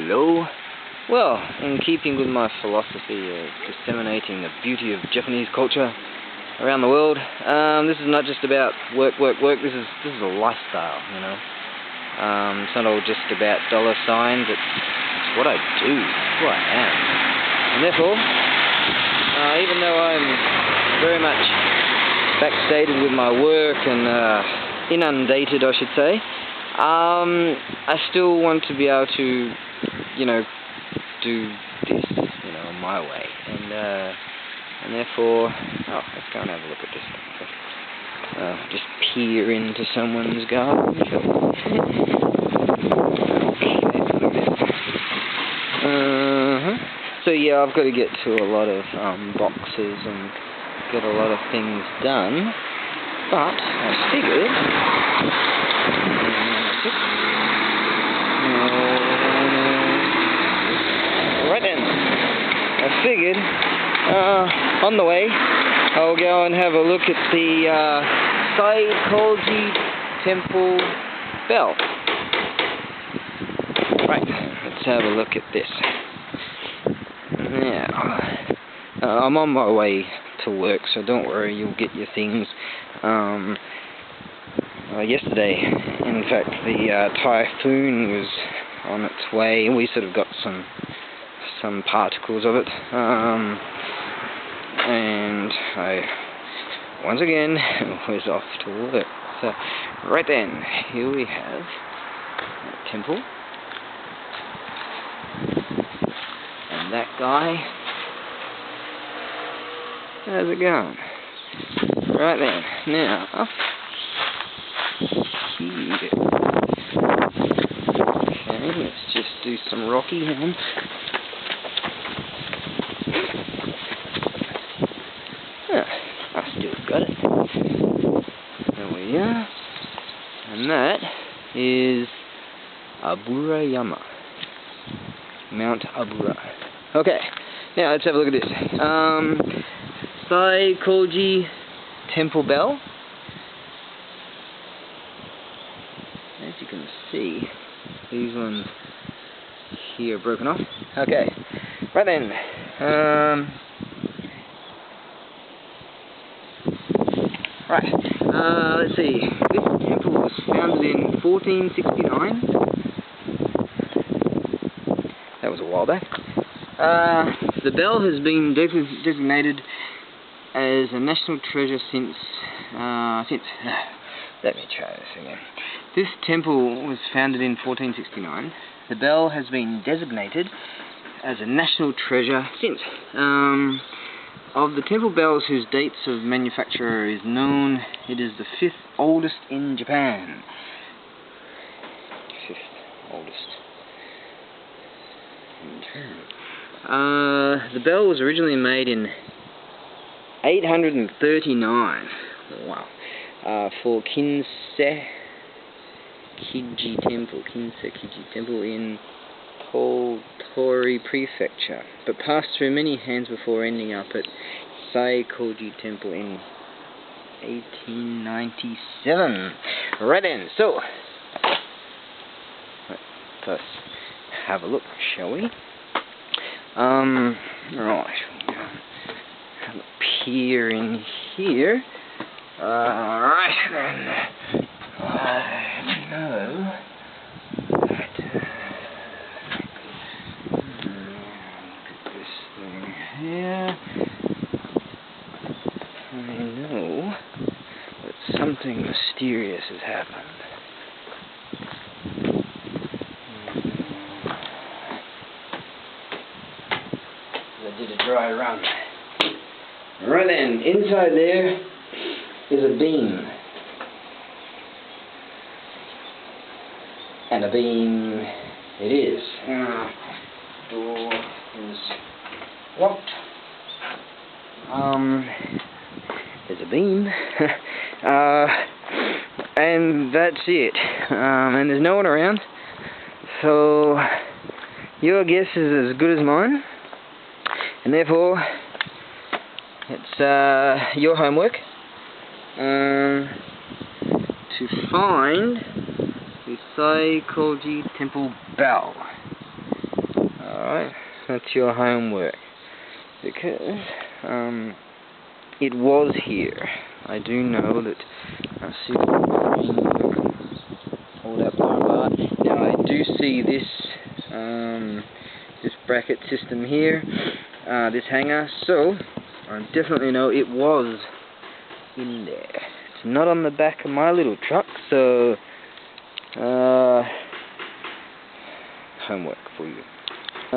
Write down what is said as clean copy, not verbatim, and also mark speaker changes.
Speaker 1: Hello. Well, in keeping with my philosophy of disseminating the beauty of Japanese culture around the world, this is not just about work. This is a lifestyle, you know. It's not all just about dollar signs. It's what I do. It's who I am. And therefore, even though I'm very much backstated with my work and inundated, I should say, I still want to be able to, you know, do this, you know, my way, and therefore, let's go and have a look at this thing. Just peer into someone's garden. So yeah, I've got to get to a lot of boxes and get a lot of things done, but I figured. Right then, I figured on the way I'll go and have a look at the Dazaifu temple bell. Right, let's have a look at this. Now, I'm on my way to work, so don't worry, you'll get your things. Yesterday, in fact, the typhoon was on its way, and we sort of got some particles of it, and I once again was off to work. So right then, here we have a temple, and that guy. How's it going? Right then, now up here. Okay, let's just do some rocky hands. I still got it. There we are. And that is Abura Yama. Mount Abura. Okay, now let's have a look at this. Dazaifu temple bell. As you can see, these ones here are broken off. Okay, right then. Let's see. This temple was founded in 1469. That was a while back. The bell has been designated as a national treasure since. Let me try this again. This temple was founded in 1469. The bell has been designated as a national treasure since. Of the temple bells whose dates of manufacture is known, it is the 5th oldest in Japan. 5th oldest in Japan. The bell was originally made in 839. Wow. For Kinsei Kiji Temple in Totori Prefecture, but passed through many hands before ending up at Dazaifu Temple in 1897. Right then, so let's have a look, shall we? Right, have a peer in here. Right then, I know that. Here, I know that something mysterious has happened. I did a dry run. Right then, inside there is a beam. And a beam it is. Door is locked. There's a beam. And that's it. And there's no one around. So your guess is as good as mine. And therefore, it's your homework to find the Dazaifu temple bell. to your homework, because it was here. I do know that. I see hold up my bar. Now I do see this this bracket system here, this hanger. So I definitely know it was in there. It's not on the back of my little truck, so homework for you.